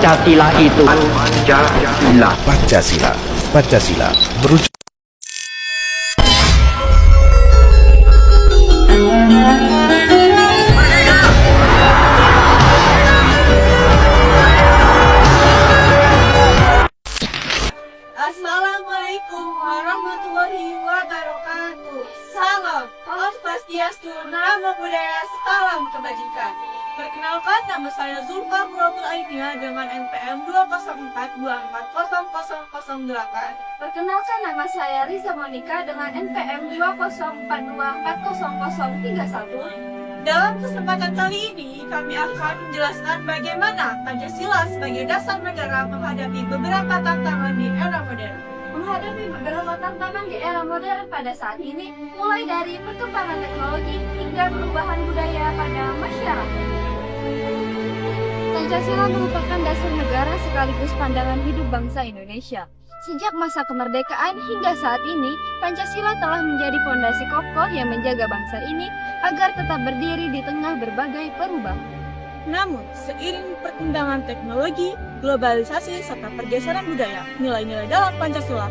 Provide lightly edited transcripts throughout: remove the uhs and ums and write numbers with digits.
Pancasila itu Pancasila merujuk Assalamualaikum warahmatullahi wabarakatuh. Salam, Om Swastiastu, Namo Buddhaya, salam kebajikan. Perkenalkan, nama saya Zulfa Muratul Ainia dengan NPM 204240008. Perkenalkan, nama saya Riza Monika dengan NPM 204240031. Dalam kesempatan kali ini, kami akan menjelaskan bagaimana Pancasila sebagai dasar negara menghadapi beberapa tantangan di era modern. Menghadapi beberapa tantangan di era modern pada saat ini, mulai dari perkembangan teknologi hingga perubahan budaya pada masyarakat. Pancasila merupakan dasar negara sekaligus pandangan hidup bangsa Indonesia. Sejak masa kemerdekaan hingga saat ini, Pancasila telah menjadi fondasi kokoh yang menjaga bangsa ini agar tetap berdiri di tengah berbagai perubahan. Namun, seiring perkembangan teknologi, globalisasi, serta pergeseran budaya, nilai-nilai dalam Pancasila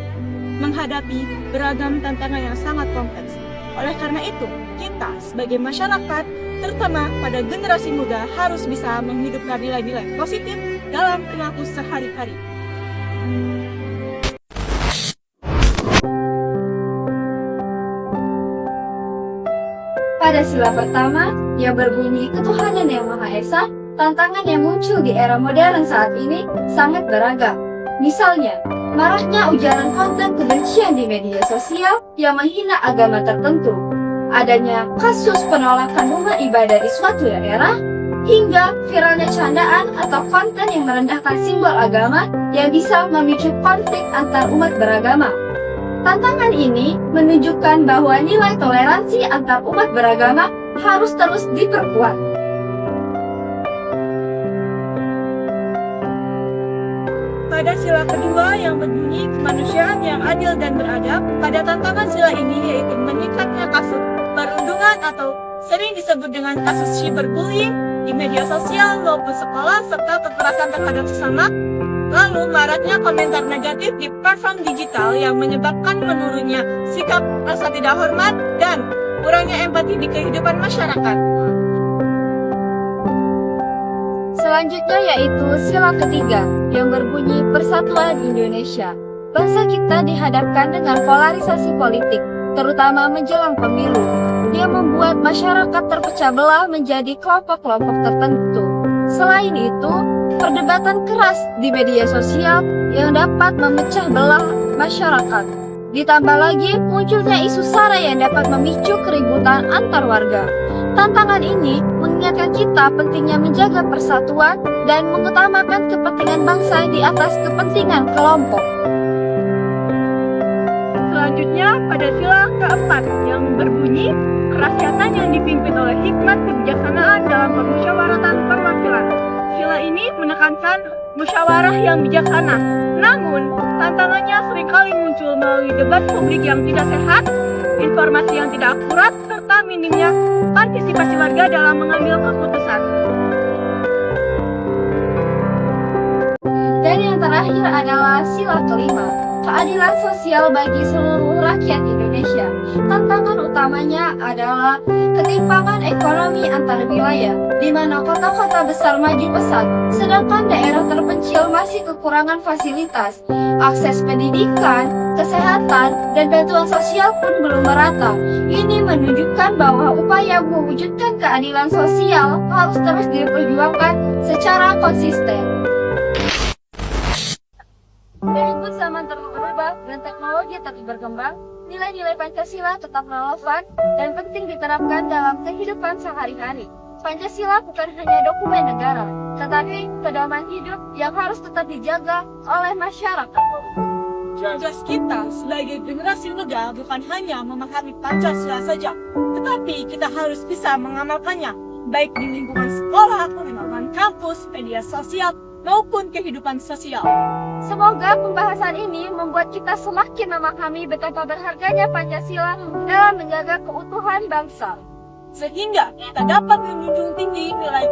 menghadapi beragam tantangan yang sangat kompleks. Oleh karena itu, kita sebagai masyarakat, terutama pada generasi muda, harus bisa menghidupkan nilai-nilai positif dalam perilaku sehari-hari. Pada sila pertama, yang berbunyi Ketuhanan Yang Maha Esa, tantangan yang muncul di era modern saat ini sangat beragam. Misalnya, maraknya ujaran konten kebencian di media sosial yang menghina agama tertentu, adanya kasus penolakan rumah ibadah di suatu daerah, hingga viralnya candaan atau konten yang merendahkan simbol agama yang bisa memicu konflik antar umat beragama. Tantangan ini menunjukkan bahwa nilai toleransi antar umat beragama harus terus diperkuat. Pada sila kedua yang berbunyi kemanusiaan yang adil dan beradab, pada tantangan sila ini yaitu meningkatnya kasus perundungan atau sering disebut dengan kasus cyberbullying di media sosial maupun sekolah serta kekerasan terhadap sesama. Lalu maraknya komentar negatif di platform digital yang menyebabkan menurunnya sikap rasa tidak hormat dan kurangnya empati di kehidupan masyarakat. Selanjutnya yaitu sila ketiga yang berbunyi Persatuan Indonesia. Bangsa kita dihadapkan dengan polarisasi politik, terutama menjelang pemilu. Dia membuat masyarakat terpecah belah menjadi kelompok-kelompok tertentu. Selain itu, perdebatan keras di media sosial yang dapat memecah belah masyarakat. Ditambah lagi munculnya isu SARA yang dapat memicu keributan antar warga. Tantangan ini mengingatkan kita pentingnya menjaga persatuan dan mengutamakan kepentingan bangsa di atas kepentingan kelompok. Selanjutnya pada sila keempat yang berbunyi kerakyatan yang dipimpin oleh hikmat kebijaksanaan dalam permusyawaratan perwakilan. Sila ini menekankan musyawarah yang bijaksana. Namun, tantangannya seringkali muncul melalui debat publik yang tidak sehat, informasi yang tidak akurat, serta minimnya partisipasi warga dalam mengambil keputusan. Dan yang terakhir adalah sila kelima, keadilan sosial bagi seluruh rakyat Indonesia. Tantangan utamanya adalah ketimpangan ekonomi antar wilayah, di mana kota-kota besar maju pesat, sedangkan daerah terpencil masih kekurangan fasilitas. Akses pendidikan, kesehatan, dan bantuan sosial pun belum merata. Ini menunjukkan bahwa upaya mewujudkan keadilan sosial harus terus diperjuangkan secara konsisten. Meskipun zaman terus berubah dan teknologi terus berkembang, nilai-nilai Pancasila tetap relevan dan penting diterapkan dalam kehidupan sehari-hari. Pancasila bukan hanya dokumen negara, tetapi pedoman hidup yang harus tetap dijaga oleh masyarakat. Tugas kita sebagai generasi muda bukan hanya memahami Pancasila saja, tetapi kita harus bisa mengamalkannya, baik di lingkungan sekolah, lingkungan kampus, media sosial, maupun kehidupan sosial. Semoga pembahasan ini membuat kita semakin memahami betapa berharganya Pancasila dalam menjaga keutuhan bangsa. Sehingga kita dapat menjunjung tinggi nilai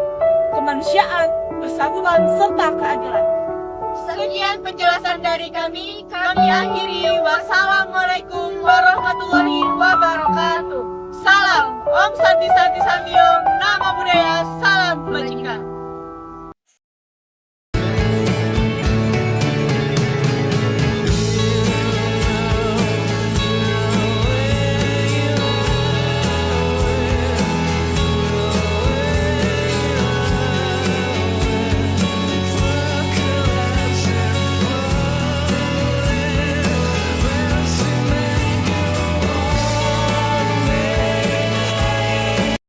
kemanusiaan, persatuan, serta keadilan. Sekian penjelasan dari kami akhiri. Wassalamualaikum warahmatullahi wabarakatuh. Salam Om Santi Santi Santiong, Nama Budaya, Salam Kebajikan.